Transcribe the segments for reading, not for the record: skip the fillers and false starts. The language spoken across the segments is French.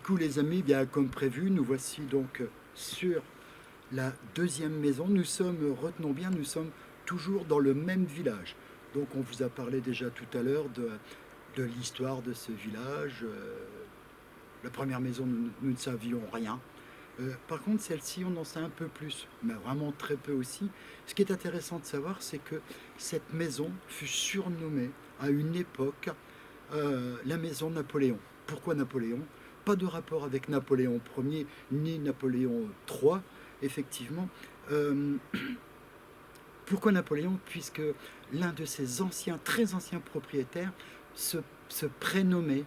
coup les amis, bien comme prévu, nous voici donc sur la deuxième maison. Nous sommes, retenons bien, nous sommes toujours dans le même village. Donc on vous a parlé déjà tout à l'heure de l'histoire de ce village. La première maison, nous ne savions rien. Par contre, celle-ci, on en sait un peu plus, mais vraiment très peu aussi. Ce qui est intéressant de savoir, c'est que cette maison fut surnommée à une époque la maison Napoléon. Pourquoi Napoléon? Pas de rapport avec Napoléon Ier ni Napoléon III, effectivement. Euh, Pourquoi Napoléon? Puisque l'un de ses anciens, très anciens propriétaires se prénommait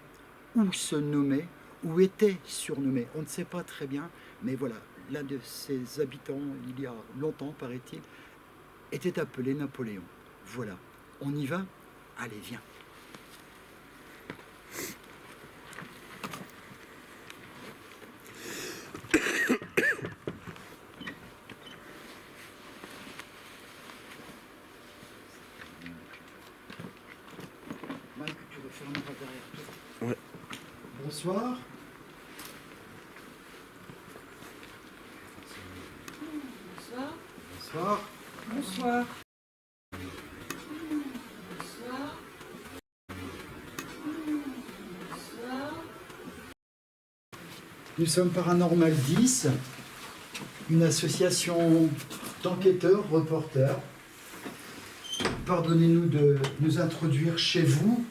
ou se nommait ou était surnommé. On ne sait pas très bien, mais voilà, l'un de ses habitants, il y a longtemps, paraît-il, était appelé Napoléon. Voilà, on y va? Allez, viens. Mike, tu refermeras derrière toi. Ouais. Bonsoir. Bonsoir. Bonsoir. Bonsoir. Bonsoir. Bonsoir. Nous sommes Paranormal 10, une association d'enquêteurs, reporters. Pardonnez-nous de nous introduire chez vous.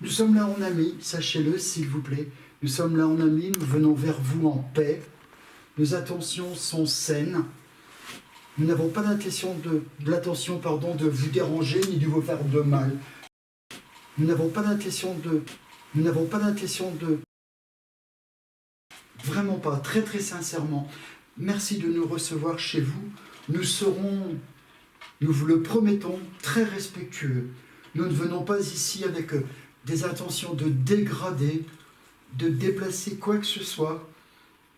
Nous sommes là en amis, sachez-le s'il vous plaît. Nous sommes là en amis, nous venons vers vous en paix. Nos intentions sont saines. Nous n'avons pas l'intention de vous déranger ni de vous faire de mal. Nous n'avons pas d'intention de... Vraiment pas, très très sincèrement. Merci de nous recevoir chez vous. Nous serons, nous vous le promettons, très respectueux. Nous ne venons pas ici avec des intentions de dégrader, de déplacer quoi que ce soit.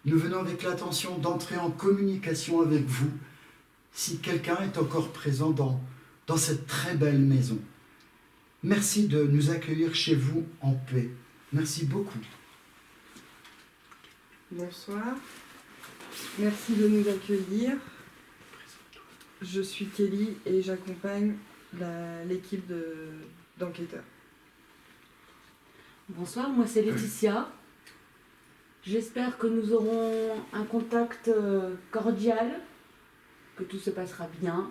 Nous venons avec l'intention d'entrer en communication avec vous, si quelqu'un est encore présent dans cette très belle maison. Merci de nous accueillir chez vous en paix. Merci beaucoup. Bonsoir. Merci de nous accueillir. Je suis Kelly et j'accompagne l'équipe d'enquêteurs. Bonsoir, moi c'est Laetitia. J'espère que nous aurons un contact cordial, que tout se passera bien.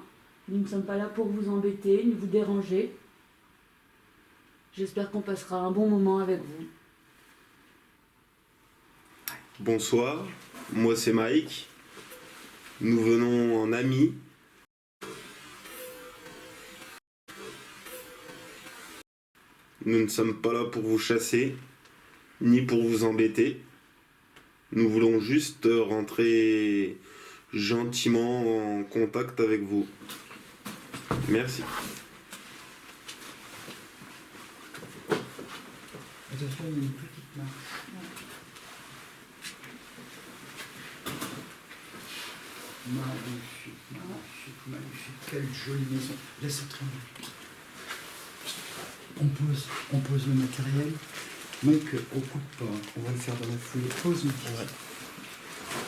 Nous ne sommes pas là pour vous embêter, ni vous déranger. J'espère qu'on passera un bon moment avec vous. Bonsoir, moi c'est Mike. Nous venons en amis. Nous ne sommes pas là pour vous chasser, ni pour vous embêter. Nous voulons juste rentrer gentiment en contact avec vous. Merci. Attention, il y a une petite marche. Magnifique, magnifique, magnifique. Quelle jolie maison. Laisse traîner. On pose le matériel. Mec, on coupe pas. On va le faire dans la foulée. Pose le matériel.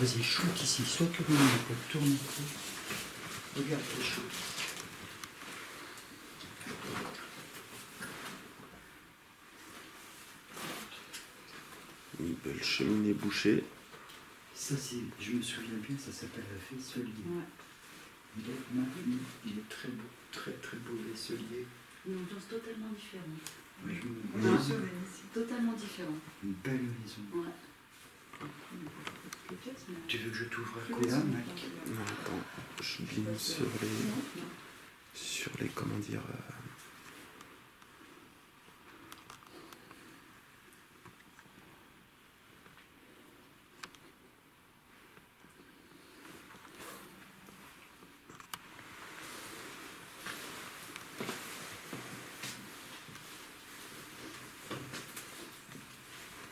Vas-y, shoot ici. Sois curieux, tourne le cou. Regarde les choses. Une belle cheminée bouchée. Ça, je me souviens bien, ça s'appelle le vaisselier. Ouais. Il est magnifique, il est très beau, très très beau vaisselier. Une ambiance totalement différente. Oui, Totalement différente. une belle maison. Ouais. Tu veux que je t'ouvre un coup là, mec? Non, attends, je bine sur les comment dire.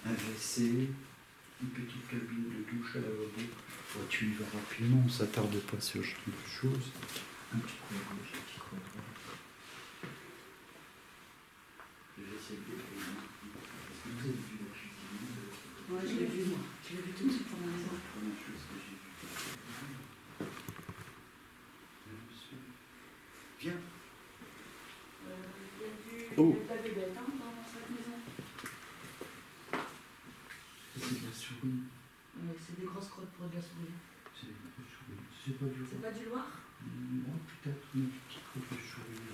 Un WC, une petite cabine de douche à lavabo. Oh, tu y vas rapidement, on s'attarde pas sur ce genre de choses. Un petit coin gauche, un petit coin droit. Je vais essayer de vous avez vu la cuisine. je l'ai vu, moi. Je l'ai vu tout de suite dans la maison. Viens. Il y a de la bébête hein, dans cette maison. C'est de la souris. C'est des grosses crottes pour de la souris. C'est pas du C'est pas du Loir? Non, peut-être une petite crotte de souris.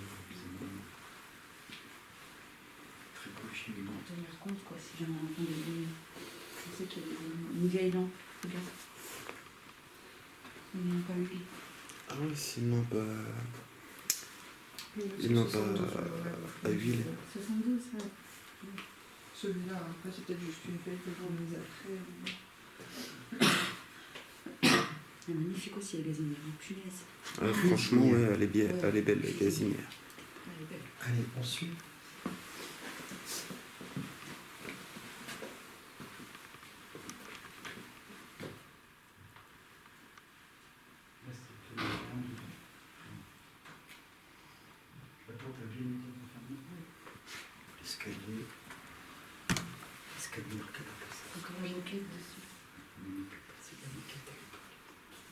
Très prochainement. Pour tenir compte, quoi, si jamais on entend des bruits. Je sais qu'il y a une vieille lampe. Regarde. Il n'y a pas eu. Ah ouais, sinon pas. Il n'a pas à huile. 72, ouais. Celui-là, après c'est peut-être juste une feuille que vous mis après. Elle est magnifique aussi, la gazinière. Punaise. Ah, franchement, ouais, elle est bien, elle est belle, la gazinière. Elle est belle. Allez, on suit. L'escalier. L'escalier marqué à la Encore la moquette dessus.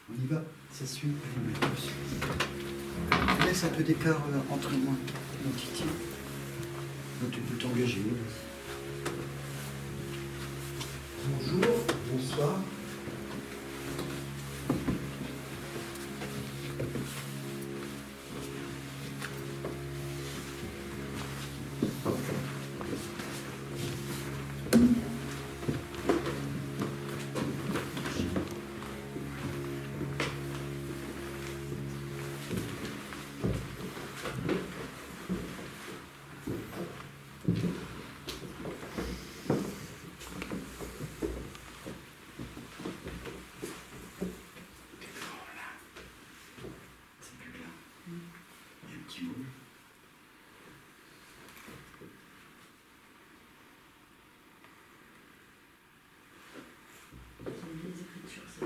On y va, ça suit. Laisse un peu d'écart entre moi et mon Titi. Donc tu peux t'engager. Bonjour, bonsoir. C'est plus là. Il y a un petit mot. C'est une vieille écriture, ça.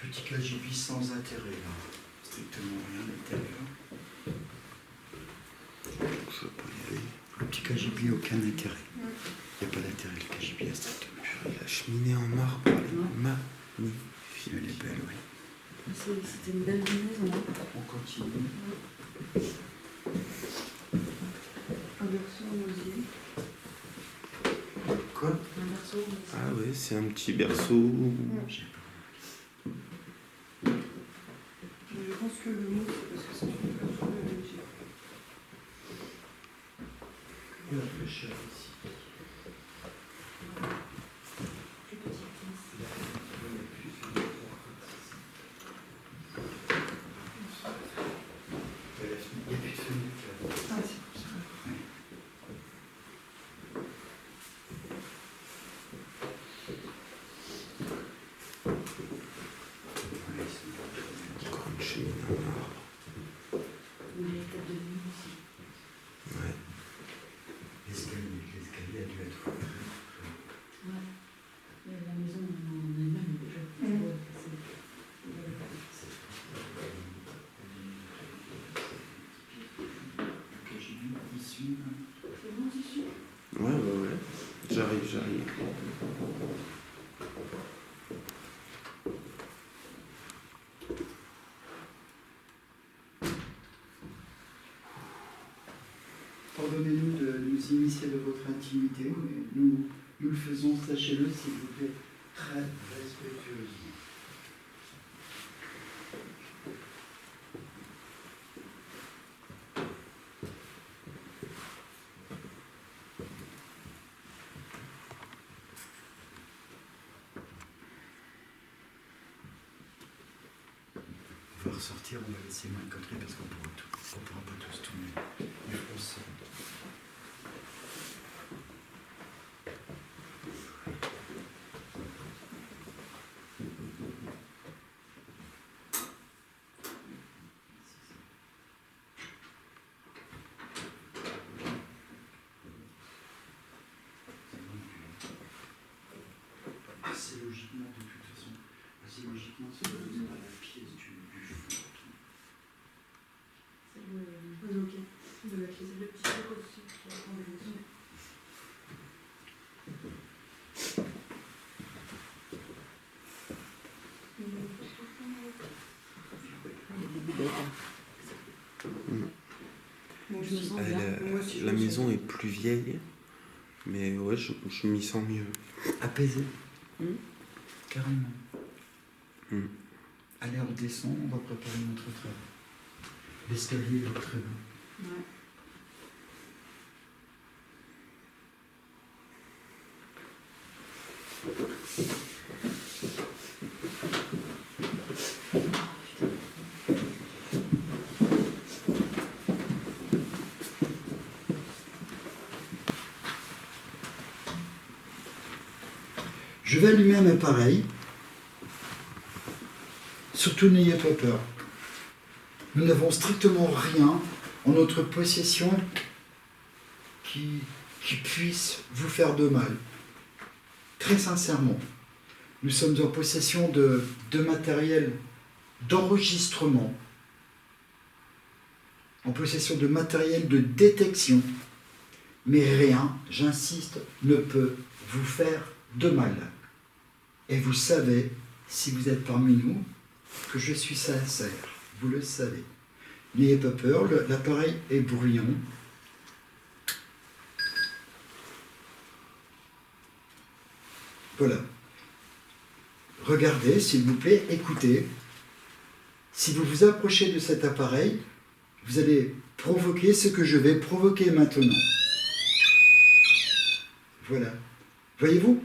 Petit KGB sans intérêt là. Strictement rien à l'intérieur. Je veux pas y aller. Le petit KGB, aucun intérêt. Il n'y a pas d'intérêt, le KGB a strictement rien. La cheminée en marbre, elle est magnifique. Elle est belle, oui. C'était une belle maison. Hein. On continue. Un berceau en osier. Quoi? Un berceau, mais c'est- Ah ouais, c'est un petit berceau. J'ai pas. Je pense que le mot, c'est parce que c'est une berceau de léger. Il y a la fraîcheur ici. plus petite. Il n'y a plus de fenêtre là. Ah, c'est pour ça. Ouais. Ouais, c'est Encore une cheminée en marbre. Une vieille tête de nuit aussi. Ouais. l'escalier a dû être ouvert. Ouais. Et la maison en elle-même, déjà. Ouais, c'est- il y avait pas de- Le KGB, il suit. C'est bon, tu suis? Ouais. J'arrive. Pardonnez-nous de nous immiscer de votre intimité, mais nous le faisons, sachez-le, s'il vous plaît, très respectueusement. On va ressortir, on va laisser les mains de côté parce qu'on pourra pas tous tourner. Mais on se- Assez logiquement, de toute façon, assez logiquement, c'est dans la pièce du fond. C'est le petit truc aussi. Moi Je me aussi. sens Elle, bien. Moi aussi, je la me sens maison bien. est plus vieille, mais ouais, je m'y sens mieux. Apaisé. Hmm. Carrément. Hmm. Allez, on descend, on va préparer notre travail. L'escalier est très bon. Ouais. Je vais allumer un appareil. Surtout n'ayez pas peur. Nous n'avons strictement rien en notre possession qui puisse vous faire de mal. Très sincèrement, nous sommes en possession de matériel d'enregistrement, en possession de matériel de détection, mais rien, j'insiste, ne peut vous faire de mal. Et vous savez, si vous êtes parmi nous, que je suis sincère, vous le savez. N'ayez pas peur, l'appareil est bruyant. Voilà. Regardez, s'il vous plaît, écoutez. Si vous vous approchez de cet appareil, vous allez provoquer ce que je vais provoquer maintenant. Voilà. Voyez-vous,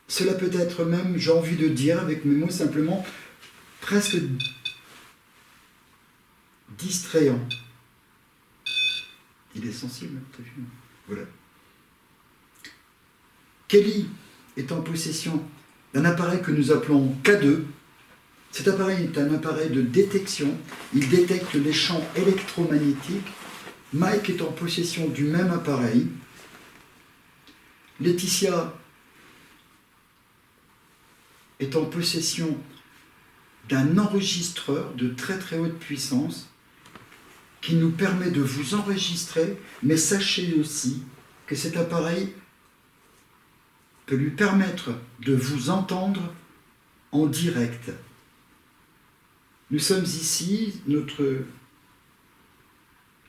cela peut être même, j'ai envie de dire avec mes mots simplement, presque distrayant. Il est sensible, t'as vu? Voilà. Kelly est en possession d'un appareil que nous appelons K2. Cet appareil est un appareil de détection. Il détecte les champs électromagnétiques. Mike est en possession du même appareil. Laetitia est en possession d'un enregistreur de très très haute puissance qui nous permet de vous enregistrer, mais sachez aussi que cet appareil peut lui permettre de vous entendre en direct. Nous sommes ici,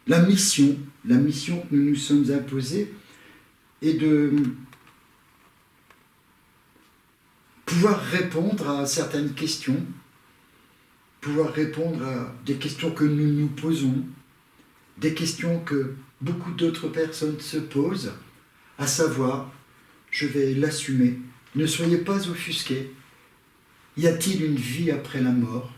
la mission que nous nous sommes imposée est de pouvoir répondre à certaines questions, pouvoir répondre à des questions que nous nous posons, des questions que beaucoup d'autres personnes se posent, à savoir, je vais l'assumer, ne soyez pas offusqués, y a-t-il une vie après la mort?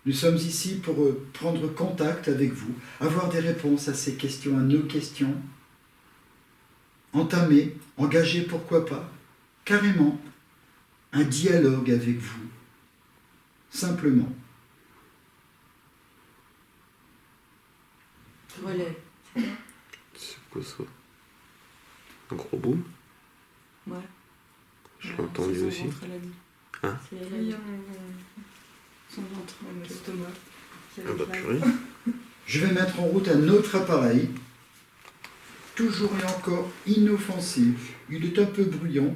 Nous sommes ici pour prendre contact avec vous, avoir des réponses à ces questions, à nos questions, entamer, engager, pourquoi pas, carrément, un dialogue avec vous, simplement. Relais. C'est quoi ça? Un gros boom? Ouais. Je l'ai entendu aussi. Hein? C'est Oui, son ventre. mon estomac. Ah bah purée. Je vais mettre en route un autre appareil, toujours et encore inoffensif. Il est un peu bruyant.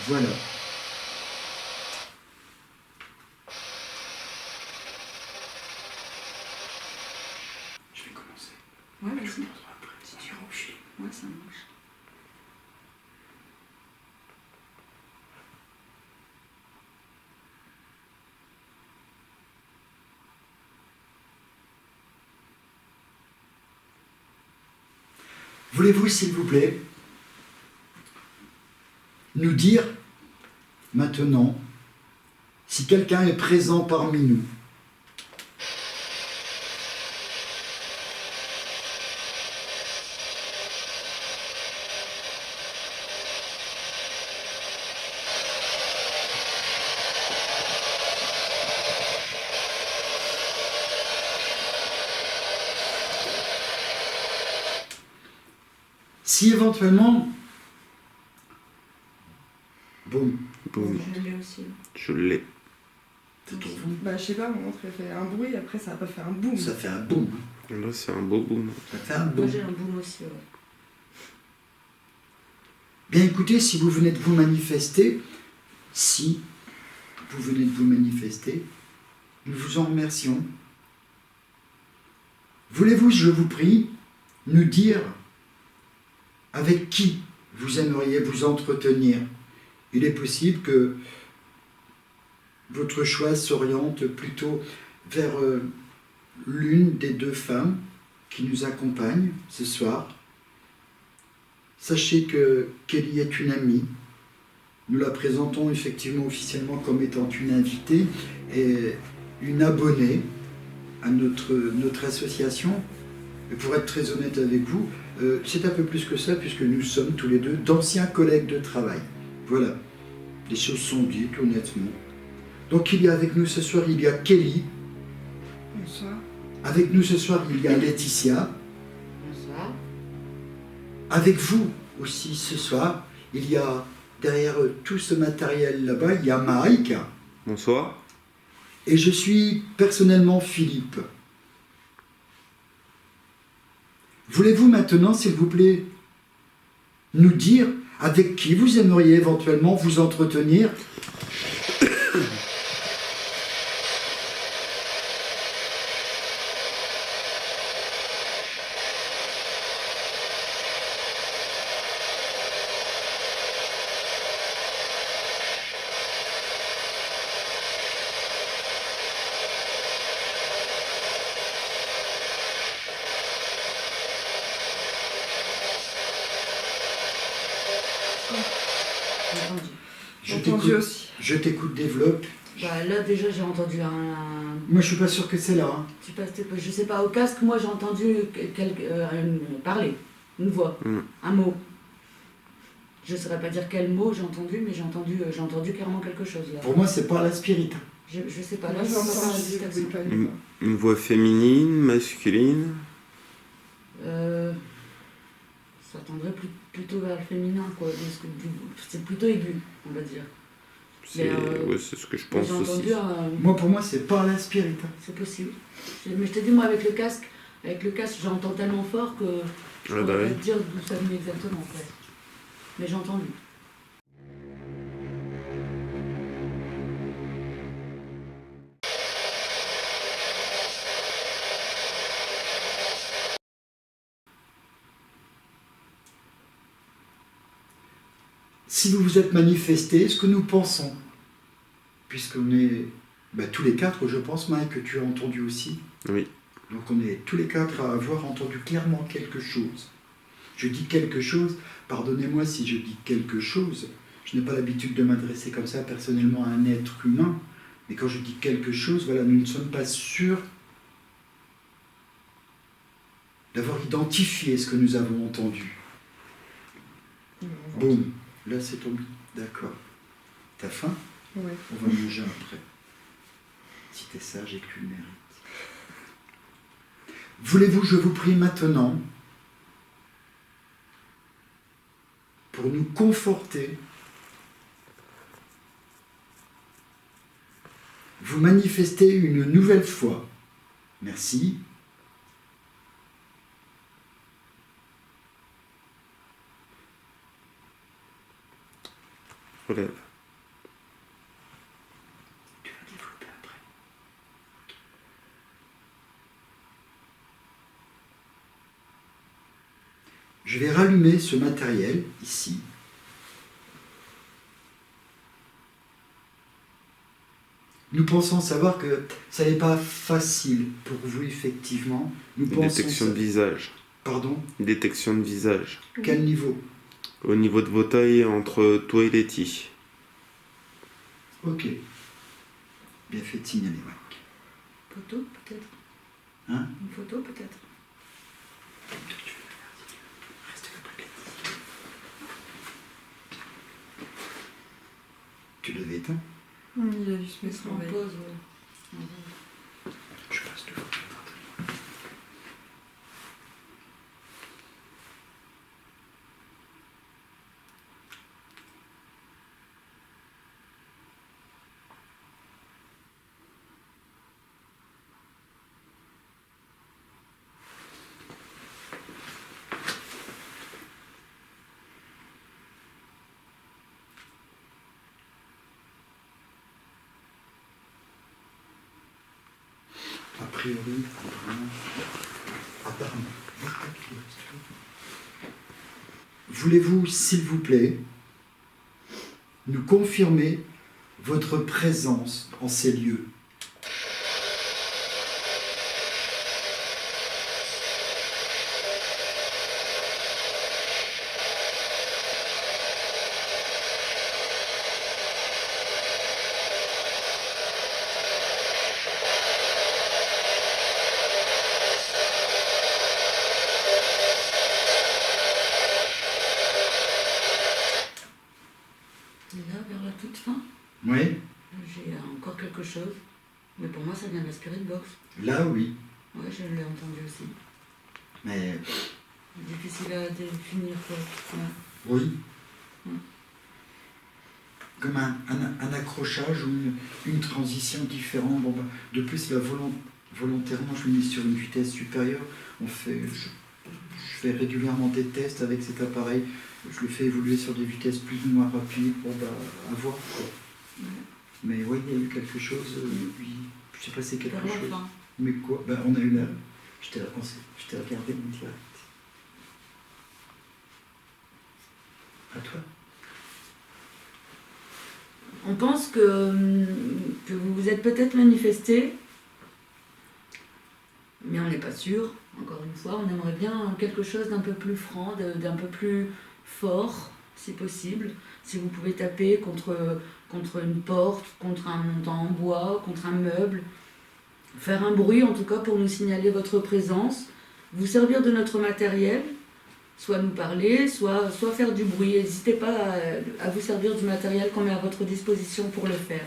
Voilà. Je vais commencer. Ouais, Je vas-y. commencerai après. Si tu rougis. Ouais, ça marche. Voulez-vous, s'il vous plaît, nous dire maintenant si quelqu'un est présent parmi nous? Si éventuellement, bon, Boum. Je l'ai aussi. Je l'ai. C'est pour vous. Bah, je sais pas, mon montre elle fait un bruit, après ça va pas faire un boum. Ça fait un boum. Là, c'est un beau boom. Ça fait un Moi boum. j'ai un boom aussi, ouais. Bien écoutez, si vous venez de vous manifester, nous vous en remercions. Voulez-vous, je vous prie, nous dire avec qui vous aimeriez vous entretenir? Il est possible que votre choix s'oriente plutôt vers l'une des deux femmes qui nous accompagnent ce soir. Sachez que Kelly est une amie. Nous la présentons effectivement officiellement comme étant une invitée et une abonnée à notre association. Et pour être très honnête avec vous, c'est un peu plus que ça puisque nous sommes tous les deux d'anciens collègues de travail. Voilà, les choses sont dites honnêtement. Donc il y a avec nous ce soir, il y a Kelly. Bonsoir. Avec nous ce soir, il y a Laetitia. Bonsoir. Avec vous aussi ce soir, il y a derrière tout ce matériel là-bas, il y a Mike. Bonsoir. Et je suis personnellement Philippe. Voulez-vous maintenant, s'il vous plaît, nous dire avec qui vous aimeriez éventuellement vous entretenir? J'ai entendu. Je Entendu t'écoute. aussi. Je t'écoute, développe. Bah, là déjà j'ai entendu un. Moi, je suis pas sûr que c'est là. Hein. Je sais pas, au casque, moi j'ai entendu parler, une voix, un mot. Je saurais pas dire quel mot j'ai entendu, mais j'ai entendu clairement quelque chose là. Pour moi, c'est pas la spirit. Je sais pas, là Moi, je c'est l'entends, pas je dis, distinction. vous pouvez pas aller voir. Une voix féminine, masculine. Ça tendrait plutôt vers le féminin, quoi. C'est plutôt aigu, on va dire. C'est ouais, c'est ce que je Mais pense j'ai aussi. entendu Moi, pour moi, c'est pas la spirit. c'est possible. Mais je te dis, moi avec le casque, j'entends tellement fort que je Ah pourrais bah pas oui. te dire d'où ça venait exactement, en fait. Mais j'ai entendu. Si vous vous êtes manifesté, ce que nous pensons, puisqu'on est tous les quatre, je pense, Mike, que tu as entendu aussi. Oui. Donc on est tous les quatre à avoir entendu clairement quelque chose. Je dis quelque chose, pardonnez-moi si je dis quelque chose, je n'ai pas l'habitude de m'adresser comme ça personnellement à un être humain, mais quand je dis quelque chose, voilà, nous ne sommes pas sûrs d'avoir identifié ce que nous avons entendu. Boum, là c'est tombé. D'accord. T'as faim? Ouais. On va manger après. Si t'es sage et que tu le mérites. Voulez-vous, je vous prie maintenant, pour nous conforter, vous manifester une nouvelle fois. Merci. Relève. Tu vas développer après. Je vais rallumer ce matériel ici. Nous pensons savoir que ça n'est pas facile pour vous, effectivement. Nous Une pensons détection de visage. Pardon? Une détection de visage. Quel niveau? Au niveau de vos tailles entre toi et Letty. Ok. Bien fait de signaler, Mike. Photo, peut-être. Hein? Une photo, peut-être. Reste là près de Laetitia. Tu l'avais éteint? Il a dû se mettre en En veille. pause, ouais. Je passe devant. priori, apparemment. Voulez-vous, s'il vous plaît, nous confirmer votre présence en ces lieux? Et là, vers la toute fin, Oui, j'ai encore quelque chose. Mais pour moi, ça vient de la Spirit Box. là oui, Ouais, je l'ai entendu aussi. mais Difficile à définir, quoi. Ouais. oui. Mm. Comme un accrochage ou une transition différente. Bon, bah, de plus, là, volontairement, je l'ai mis sur une vitesse supérieure. Je fais régulièrement des tests avec cet appareil. Je le fais évoluer sur des vitesses plus ou moins rapides. Bon, bah, à voir, quoi. Ouais. Mais oui, il y a eu quelque chose. Oui, je sais pas, c'est quelque Vers la chose. fin. Mais quoi? Ben, on a eu la. Je t'ai regardé mon direct. À toi. On pense que vous vous êtes peut-être manifesté, mais on n'est pas sûr. Encore une fois, on aimerait bien quelque chose d'un peu plus franc, d'un peu plus fort, si possible. Si vous pouvez taper contre une porte, contre un montant en bois, contre un meuble, faire un bruit en tout cas pour nous signaler votre présence, vous servir de notre matériel, soit nous parler, soit faire du bruit. N'hésitez pas à vous servir du matériel qu'on met à votre disposition pour le faire.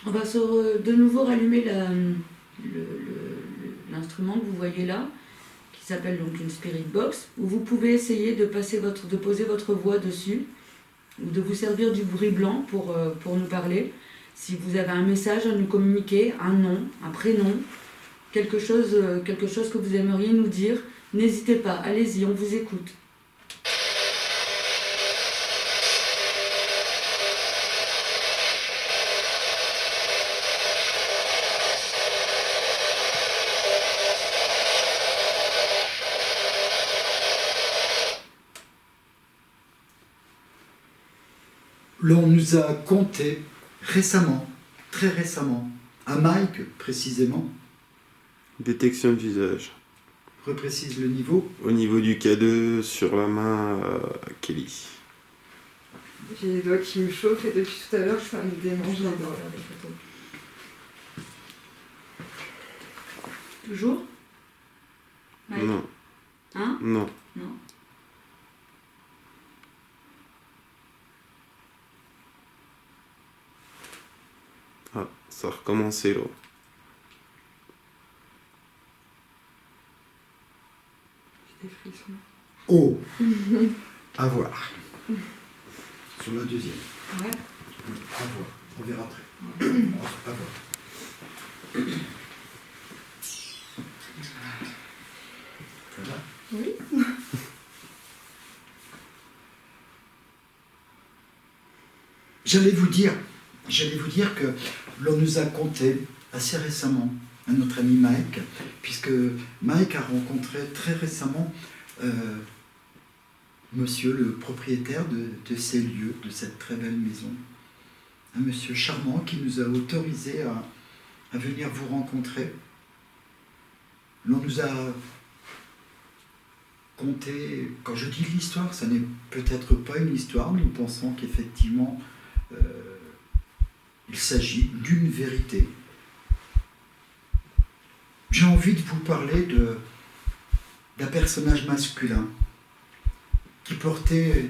On va de nouveau rallumer l'instrument que vous voyez là, qui s'appelle donc une Spirit Box, où vous pouvez essayer de poser votre voix dessus, ou de vous servir du bruit blanc pour nous parler. Si vous avez un message à nous communiquer, un nom, un prénom, quelque chose que vous aimeriez nous dire, n'hésitez pas, allez-y, on vous écoute. L'on nous a compté récemment, très récemment, à Mike précisément, Détection de visage. reprécise le niveau. Au niveau du K2 sur la main, Kelly. J'ai les doigts qui me chauffent et depuis tout à l'heure, je fais me démanger Je les vais doigts. faire des photos. Toujours Mike. Non, Hein non. Non. Ah, ça a recommencé là. J'ai des frissons. Oh, à voir. Sur la deuxième. Ouais. À voir. On verra après. À voir. Ça va? Oui. J'allais vous dire que l'on nous a compté assez récemment à notre ami Mike, puisque Mike a rencontré très récemment monsieur le propriétaire de ces lieux, de cette très belle maison. Un monsieur charmant qui nous a autorisé à venir vous rencontrer. L'on nous a conté, quand je dis l'histoire, ça n'est peut-être pas une histoire, nous pensons qu'effectivement il s'agit d'une vérité. J'ai envie de vous parler d'un personnage masculin qui portait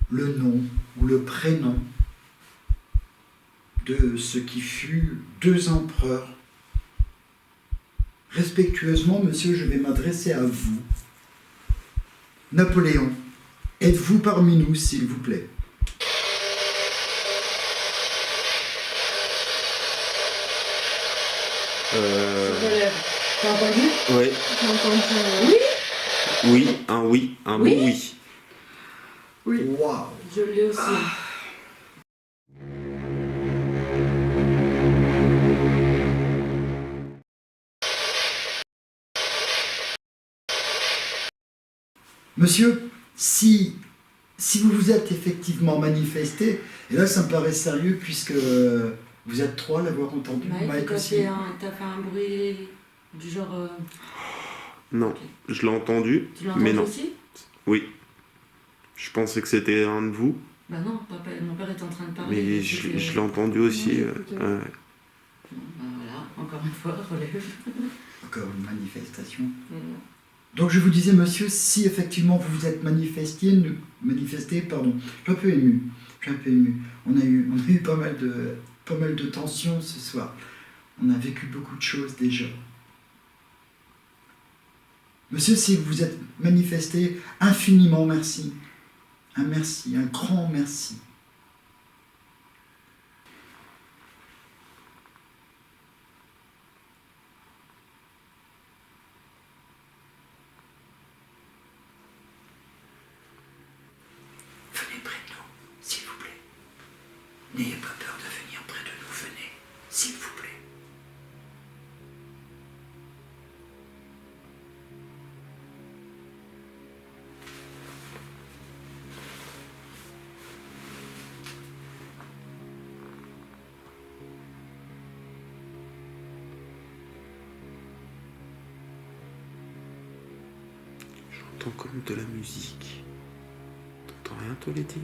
le nom ou le prénom de ce qui fut 2 empereurs. Respectueusement, monsieur, je vais m'adresser à vous. Napoléon, êtes-vous parmi nous, s'il vous plaît? Je relève. T'as entendu? Ouais. J'ai entendu. Oui. Oui, un Oui. bon oui. Oui. Waouh! Je l'ai aussi. Monsieur, si vous vous êtes effectivement manifesté, et là ça me paraît sérieux puisque vous êtes trois à l'avoir entendu, Mike t'as aussi. fait un bruit du genre. Non, Ok. je l'ai entendu, Tu l'as mais entendu non. aussi? Oui. Je pensais que c'était un de vous, Bah non, mon père était en train de parler. mais et je, c'était- je l'ai entendu aussi. Oui, écoutez. Ouais. Bon, bah voilà, encore une fois, relève. Encore une manifestation. Mm. Donc je vous disais, monsieur, si effectivement vous vous êtes manifesté, pardon, je suis un peu ému. On a eu pas mal de tensions ce soir. On a vécu beaucoup de choses déjà. Monsieur, si vous vous êtes manifesté, infiniment merci. Un merci, un grand merci. Venez près de nous, s'il vous plaît. N'ayez pas peur de venir près de nous, venez, s'il vous plaît. J'entends comme de la musique. T'entends rien, toi, l'été?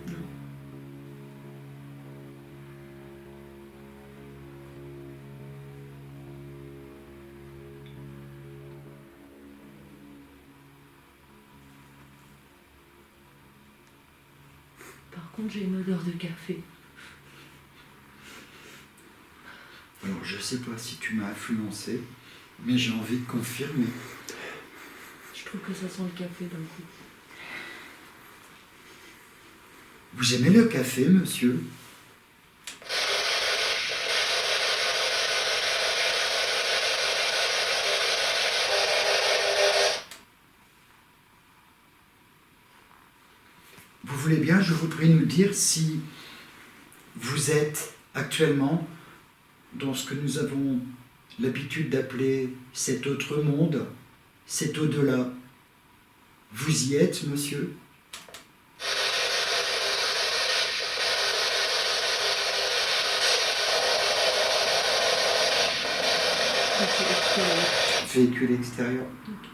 Par contre, j'ai une odeur de café. Alors, je sais pas si tu m'as influencé, mais j'ai envie de confirmer. Je trouve que ça sent le café d'un coup. Vous aimez le café, monsieur? Vous voulez bien, je vous prie, nous dire si vous êtes actuellement dans ce que nous avons l'habitude d'appeler cet autre monde, cet au-delà. Vous y êtes, monsieur? Véhicule extérieur. Ok.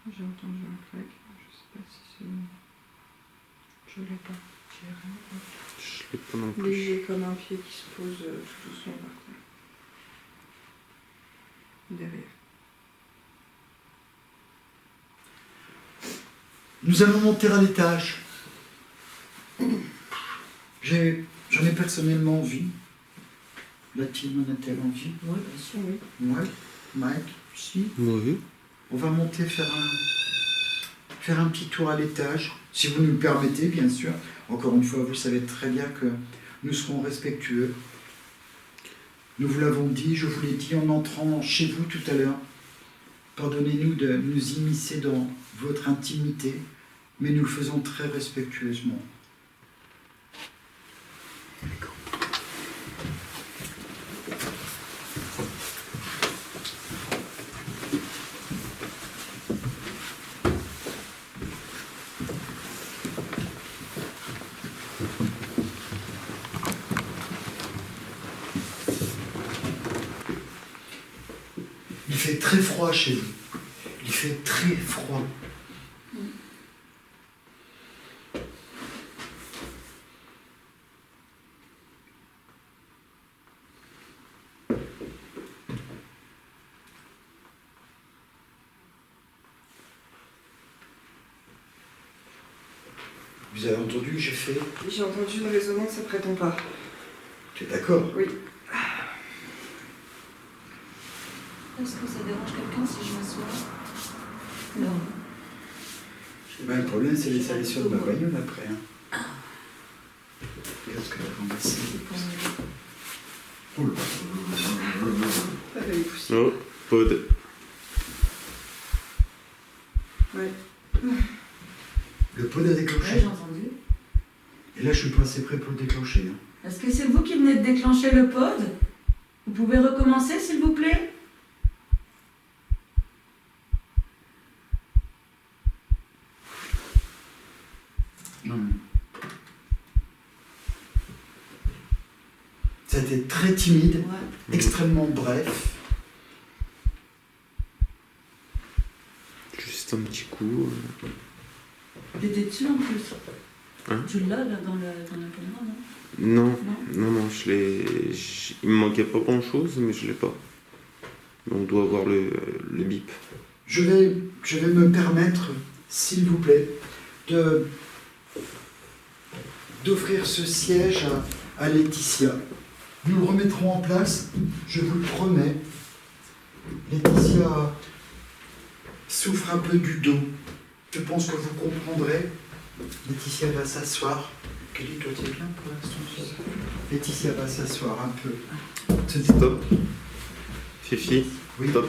J'ai entendu un claque. Je sais pas si c'est. Je l'ai pas. J'ai rien. Je l'ai pas non plus. Léger comme un pied qui se pose tout doucement par terre. Derrière. Nous allons monter à l'étage. J'en ai personnellement envie. La team en a-t-elle envie? Oui, bien sûr. Oui. Ouais. Mike, si. Oui. On va monter faire un petit tour à l'étage, si vous nous le permettez, bien sûr. Encore une fois, vous savez très bien que nous serons respectueux. Nous vous l'avons dit, je vous l'ai dit en entrant chez vous tout à l'heure. Pardonnez-nous de nous immiscer dans votre intimité, mais nous le faisons très respectueusement. Il fait très froid chez vous. Il fait très froid. Vous avez entendu que j'ai fait? J'ai entendu une résonance après ton pas. Tu es d'accord? Oui. Est-ce que ça dérange quelqu'un si je m'assois? Non. Ben, le problème, c'est les salissures de ma bagnole après. Hein. Qu'est-ce que la ramasse? Oh là là. Ah, bah, les poussières. Oh, Pod. Ouais. Le pod a Ouais, déclenché. j'ai entendu. Et là, je suis pas assez près pour le déclencher. Hein. Est-ce que c'est vous qui venez de déclencher le pod? Vous pouvez recommencer, s'il vous plaît? Non. Ça a été très timide, Ouais. extrêmement bref. Juste un petit coup. T'étais dessus en plus. Hein? Tu l'as là dans la caméra, non? Non, Non. non, je l'ai. Il me manquait pas grand chose, mais je l'ai pas. On doit avoir le bip. Je vais me permettre, s'il vous plaît, d'offrir ce siège à Laetitia. Nous le remettrons en place, je vous le promets. Laetitia souffre un peu du dos. Je pense que vous comprendrez. Laetitia va s'asseoir. Kelly, toi, tu es bien pour l'instant? Laetitia va s'asseoir un peu. Stop. Fifi, Oui. stop.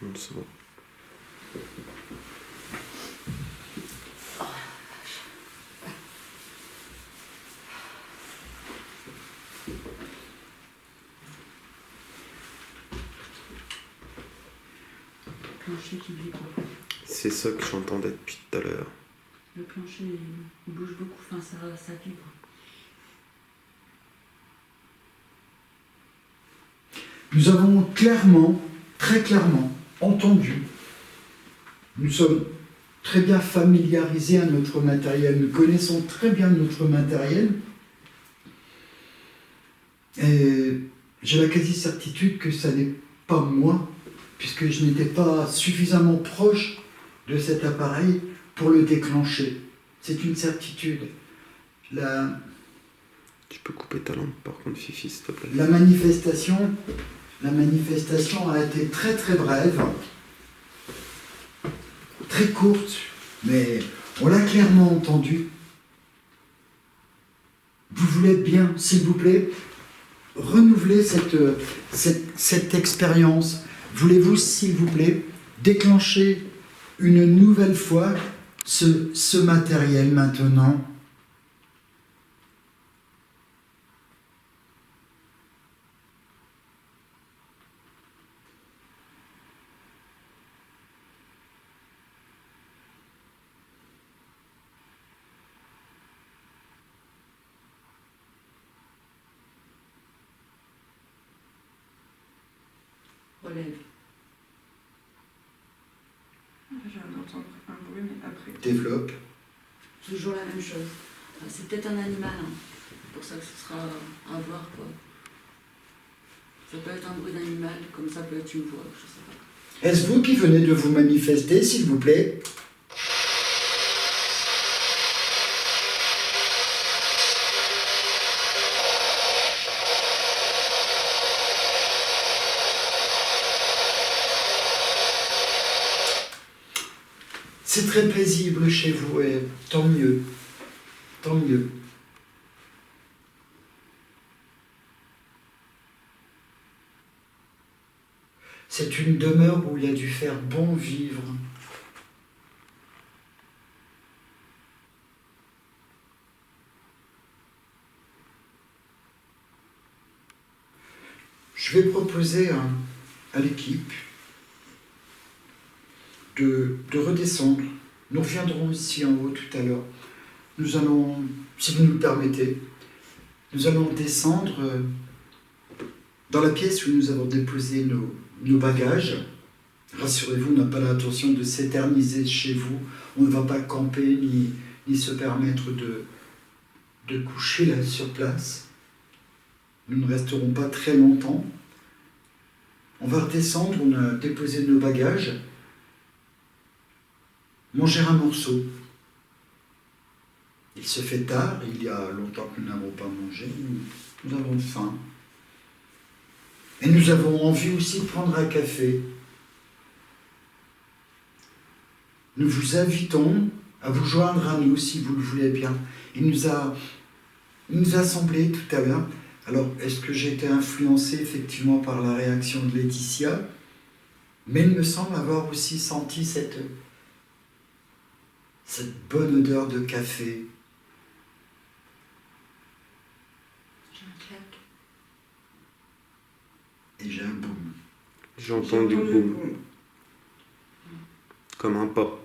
Non, c'est bon. Le plancher qui vibre. C'est ça que j'entendais depuis tout à l'heure. Le plancher il bouge beaucoup, enfin ça vibre. Nous avons clairement, très clairement, entendu. Nous sommes très bien familiarisés à notre matériel. Nous connaissons très bien notre matériel. Et j'ai la quasi-certitude que ça n'est pas moi, puisque je n'étais pas suffisamment proche de cet appareil pour le déclencher. C'est une certitude. Tu peux couper ta lampe par contre, Fifi, s'il te plaît. La manifestation a été très très brève, très courte, mais on l'a clairement entendu. Vous voulez bien, s'il vous plaît, renouveler cette expérience. Voulez-vous, s'il vous plaît, déclencher une nouvelle fois ce matériel maintenant? Relève. Je viens d'entendre un bruit, mais après. Développe. Toujours la même chose. C'est peut-être un animal, hein. C'est pour ça que ce sera à voir, quoi. Ça peut être un bruit d'animal, comme ça peut être une voix, je sais pas. Est-ce vous qui venez de vous manifester, s'il vous plaît? C'est très paisible chez vous et tant mieux. Tant mieux. C'est une demeure où il a dû faire bon vivre. Je vais proposer à l'équipe de redescendre. Nous reviendrons ici en haut tout à l'heure. Nous allons, si vous nous le permettez, nous allons descendre dans la pièce où nous avons déposé nos bagages. Rassurez-vous, on n'a pas l'intention de s'éterniser chez vous. On ne va pas camper ni se permettre de coucher là sur place. Nous ne resterons pas très longtemps. On va redescendre, on a déposé nos bagages. Manger un morceau. Il se fait tard, il y a longtemps que nous n'avons pas mangé, nous avons faim. Et nous avons envie aussi de prendre un café. Nous vous invitons à vous joindre à nous si vous le voulez bien. Il nous a semblé tout à l'heure, alors est-ce que j'ai été influencé effectivement par la réaction de Laetitia? Mais il me semble avoir aussi senti cette bonne odeur de café. J'ai un claque. Et j'ai un boum. J'ai entendu J'ai boum, comme un pas.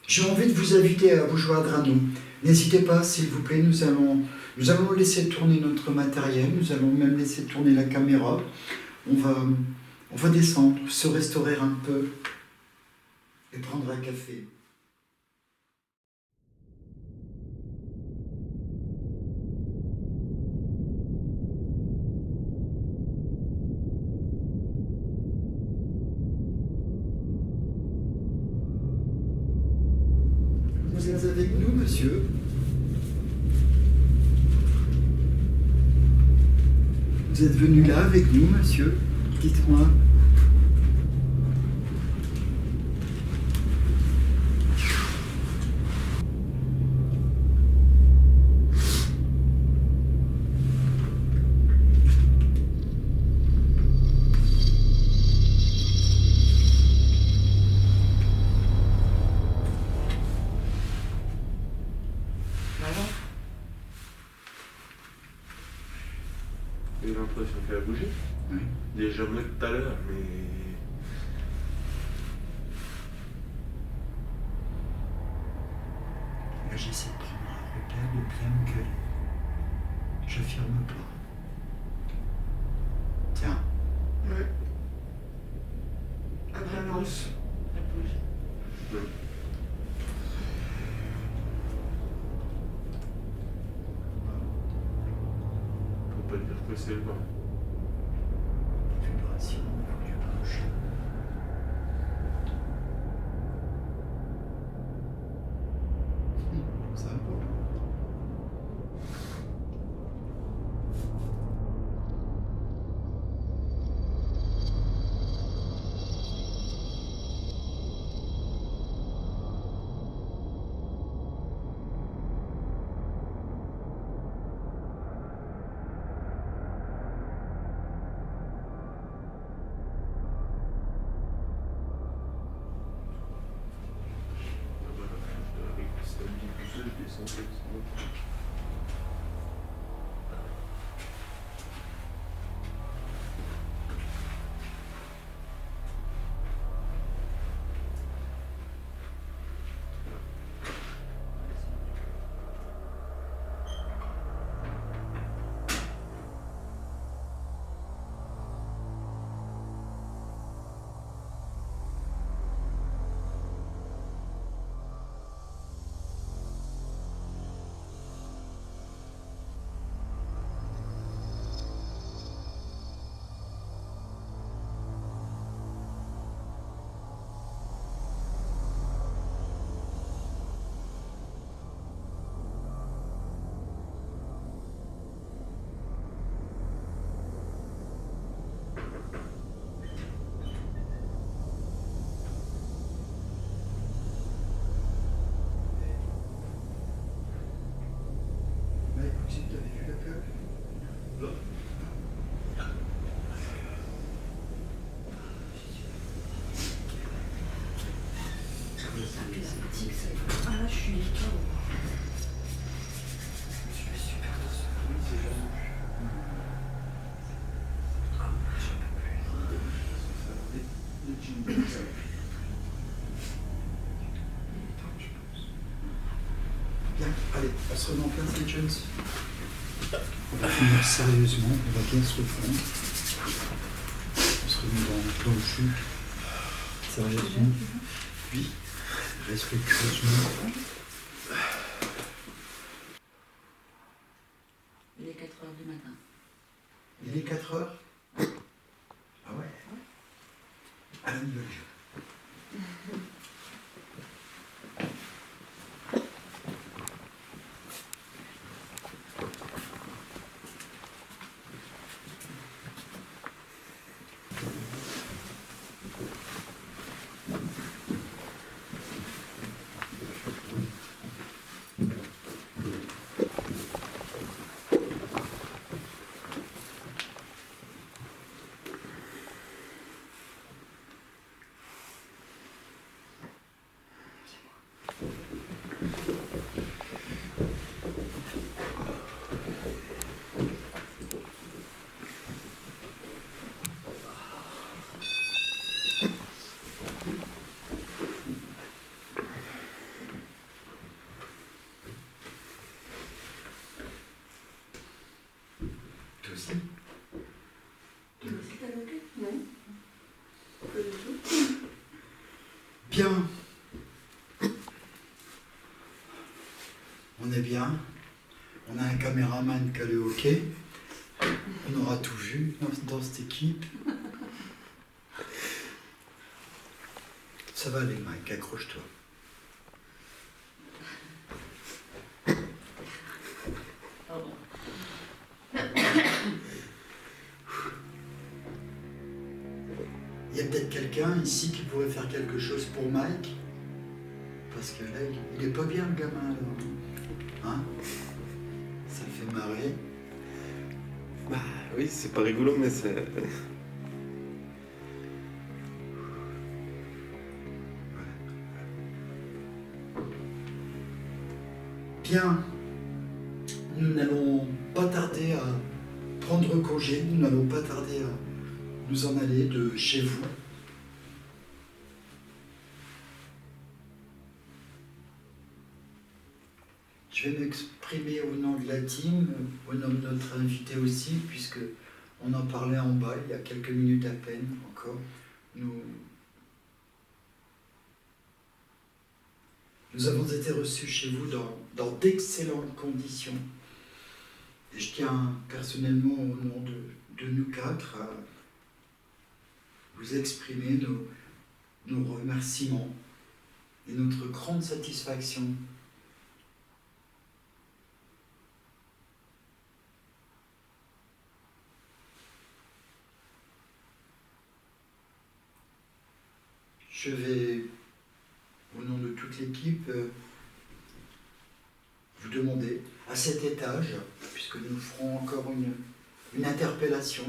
J'ai envie de vous inviter à vous joindre à nous. N'hésitez pas, s'il vous plaît, nous allons laisser tourner notre matériel, nous allons même laisser tourner la caméra. On va descendre, se restaurer un peu et prendre un café. Vous êtes avec nous, monsieur? Vous êtes venu là avec nous, monsieur? Dites-moi. J'ai l'impression qu'elle a bougé. Oui. Déjà moins que tout à l'heure, mais. Là, j'essaie de prendre un repère, de bien me gueuler. J'affirme pas. Tiens. Ouais. Après, lance. Elle bouge. Faut pas dire que c'est le vent. Vibration du bouche. Ça va pas. Avec le système diffuseur, je descends. Bah écoutez, vous avez vu la pub? Ah là, je suis Bien, allez, on se remet en place, les jeunes. On va finir sérieusement, on va bien se reprendre. On se remet dans le jus. Sérieusement. Puis, respectueusement. Il est 4 h du matin. Il est 4 heures? Ah ouais? À la nouvelle. aussi. Tu veux que t'as non. Pas du tout. Bien. On est bien. On a un caméraman qui a le hockey. On aura tout vu dans cette équipe. Ça va aller, Mike, accroche-toi. Il y a peut-être quelqu'un ici qui pourrait faire quelque chose pour Mike. Parce que là, il est pas bien, le gamin, là. Hein? Ça le fait marrer. Bah oui, c'est pas rigolo, mais c'est... Bien. Nous n'allons pas tarder à prendre congé. Nous n'allons pas tarder à nous en aller de chez vous. Je vais m'exprimer au nom de la team, au nom de notre invité aussi, puisque on en parlait en bas il y a quelques minutes à peine encore. Nous avons été reçus chez vous dans d'excellentes conditions. Et je tiens personnellement au nom de nous quatre à vous exprimer nos remerciements et notre grande satisfaction. Je vais, au nom de toute l'équipe, vous demander, à cet étage, puisque nous ferons encore une interpellation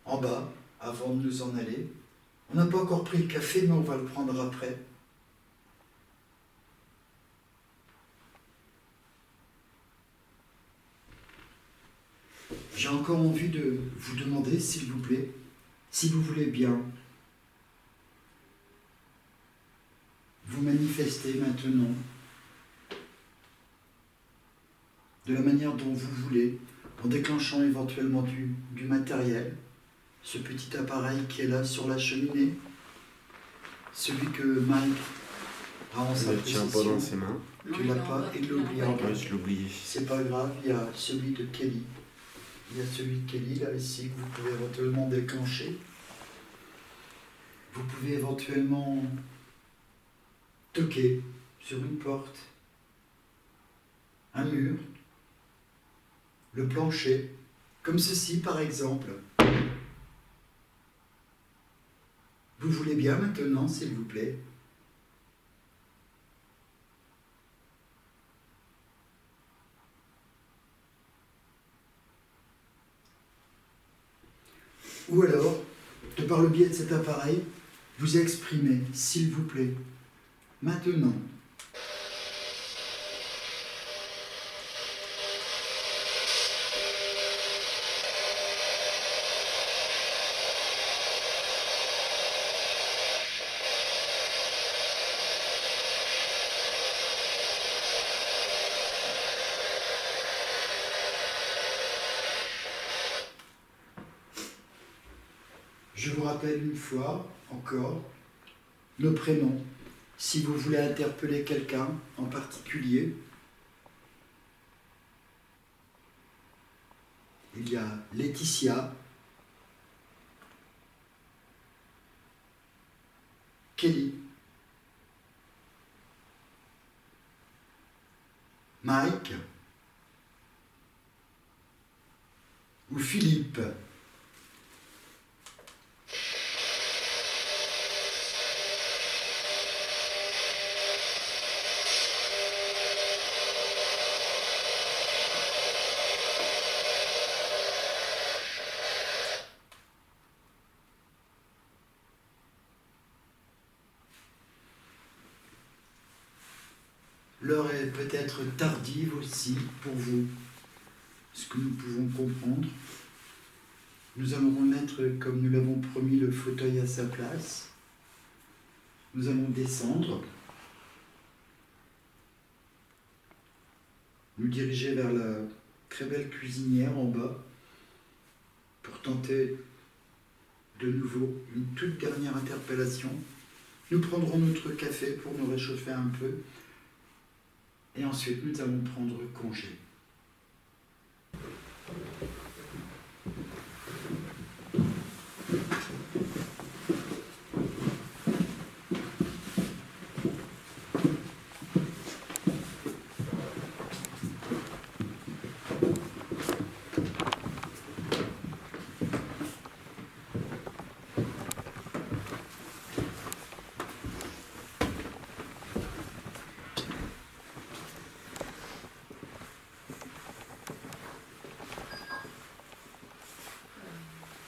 en bas, avant de nous en aller. On n'a pas encore pris le café, mais on va le prendre après. J'ai encore envie de vous demander, s'il vous plaît, si vous voulez bien, vous manifester maintenant de la manière dont vous voulez, en déclenchant éventuellement du matériel, ce petit appareil qui est là sur la cheminée, celui que Mike a en sa Il ne tient pas dans ses mains. Tu l'as pas et de l'oublier en bas. Ouais, je l'ai oublié. C'est pas grave, il y a celui de Kelly. Il y a celui de Kelly là ici que vous pouvez éventuellement déclencher. Vous pouvez éventuellement toquer sur une porte, un mur, le plancher, comme ceci par exemple. Vous voulez bien maintenant, s'il vous plaît? Ou alors, de par le biais de cet appareil, vous exprimez, s'il vous plaît, maintenant. Je vous rappelle une fois encore le prénom. Si vous voulez interpeller quelqu'un en particulier, il y a Laetitia, Kelly, Mike ou Philippe. L'heure est peut-être tardive aussi pour vous, ce que nous pouvons comprendre. Nous allons remettre, comme nous l'avons promis, le fauteuil à sa place. Nous allons descendre, nous diriger vers la très belle cuisinière en bas, pour tenter de nouveau une toute dernière interpellation. Nous prendrons notre café pour nous réchauffer un peu et ensuite nous allons prendre congé.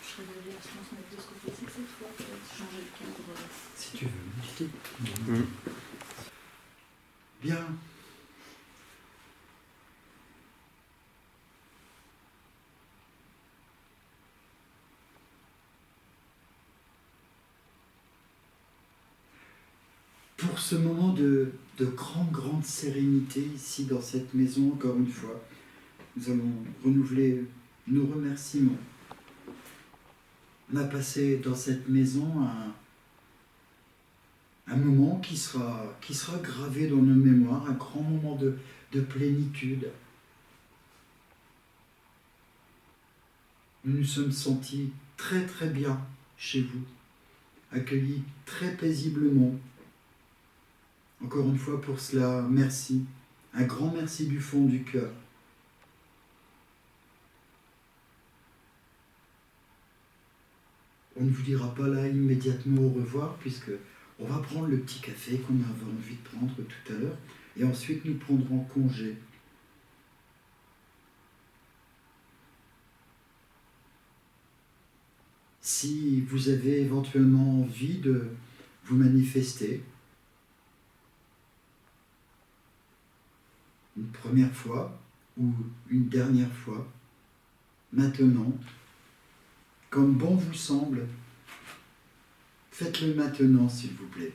Je serais désolée, je pense mettre de ce côté-ci cette fois, peut-être changer le cadre. Si tu veux, Mickey. Bien. Pour ce moment de grande sérénité ici dans cette maison, encore une fois, nous allons renouveler nos remerciements. On a passé dans cette maison un moment qui sera gravé dans nos mémoires, un grand moment de plénitude. Nous nous sommes sentis très très bien chez vous, accueillis très paisiblement. Encore une fois pour cela, merci. Un grand merci du fond du cœur. On ne vous dira pas là immédiatement au revoir puisque on va prendre le petit café qu'on avait envie de prendre tout à l'heure et ensuite nous prendrons congé. Si vous avez éventuellement envie de vous manifester, une première fois ou une dernière fois, maintenant, comme bon vous semble, faites-le maintenant, s'il vous plaît.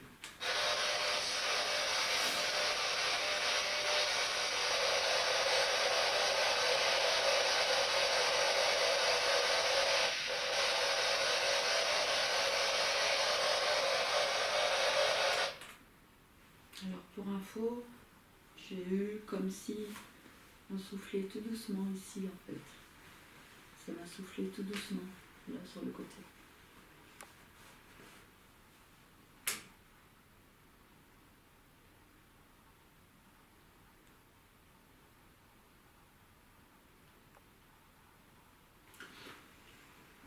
Alors pour info, j'ai eu comme si on soufflait tout doucement ici en fait. Ça m'a soufflé tout doucement, là sur le côté.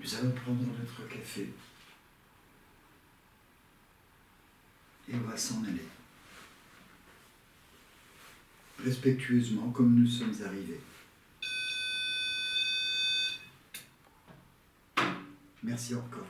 Nous allons prendre notre café et on va s'en aller. Respectueusement comme nous sommes arrivés. Merci encore.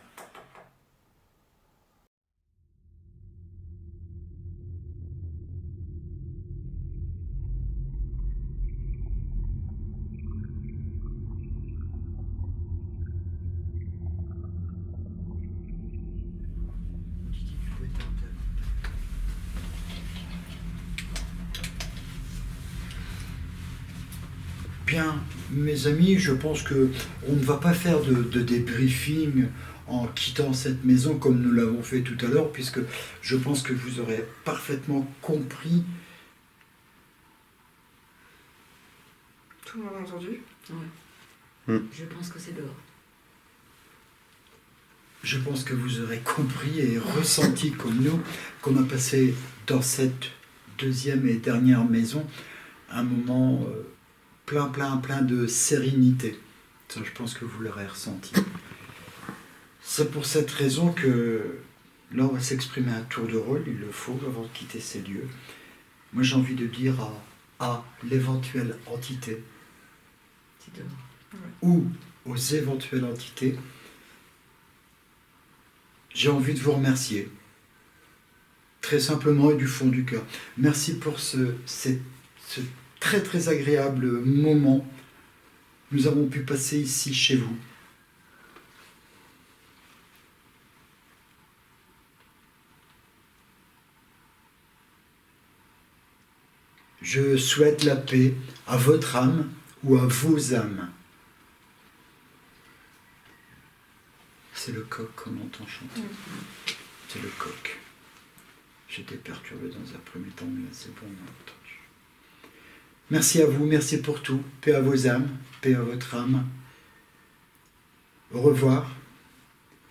Bien, mes amis, je pense que on ne va pas faire de débriefing en quittant cette maison comme nous l'avons fait tout à l'heure, puisque je pense que vous aurez parfaitement compris. Tout le monde a entendu? Je pense que c'est dehors. Je pense que vous aurez compris et ressenti comme nous qu'on a passé dans cette deuxième et dernière maison un moment plein de sérénité. Ça, je pense que vous l'aurez ressenti. C'est pour cette raison que là, on va s'exprimer à tour de rôle, il le faut avant de quitter ces lieux. Moi, j'ai envie de dire à l'éventuelle entité C'est dehors. ou aux éventuelles entités, j'ai envie de vous remercier. Très simplement et du fond du cœur. Merci pour ce très très agréable moment que nous avons pu passer ici chez vous. Je souhaite la paix à votre âme ou à vos âmes. C'est le coq qu'on entend chanter. C'est le coq. J'étais perturbé dans un premier temps, mais là c'est bon, on a entendu. Merci à vous, merci pour tout. Paix à vos âmes, paix à votre âme. Au revoir.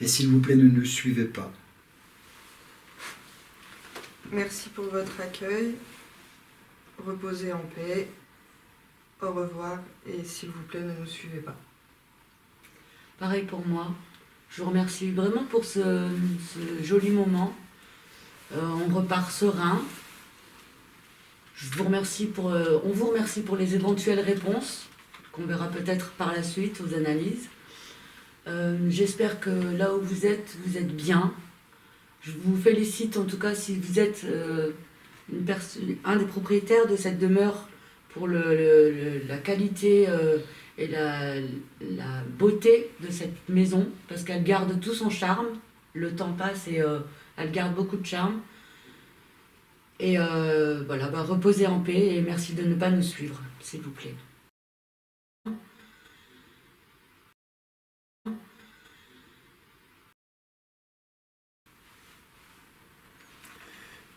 Et s'il vous plaît, ne nous suivez pas. Merci pour votre accueil. Reposez en paix. Au revoir et s'il vous plaît, ne nous suivez pas. Pareil pour moi. Je vous remercie vraiment pour ce joli moment. On repart serein. On vous remercie pour les éventuelles réponses qu'on verra peut-être par la suite aux analyses. J'espère que là où vous êtes bien. Je vous félicite en tout cas si vous êtes un des propriétaires de cette demeure pour la qualité et la beauté de cette maison, parce qu'elle garde tout son charme. Le temps passe et elle garde beaucoup de charme. Et voilà, reposez en paix et merci de ne pas nous suivre, s'il vous plaît.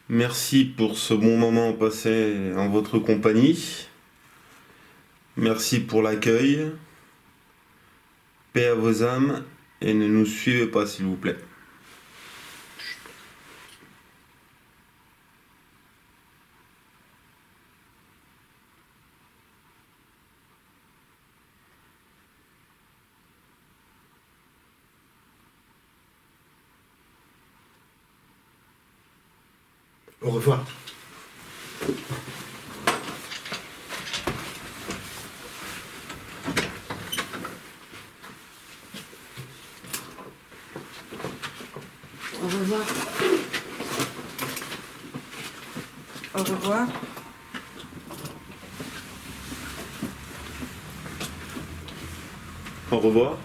Merci pour ce bon moment passé en votre compagnie. Merci pour l'accueil. Paix à vos âmes et ne nous suivez pas s'il vous plaît. Au revoir. Au revoir. Au revoir. Au revoir.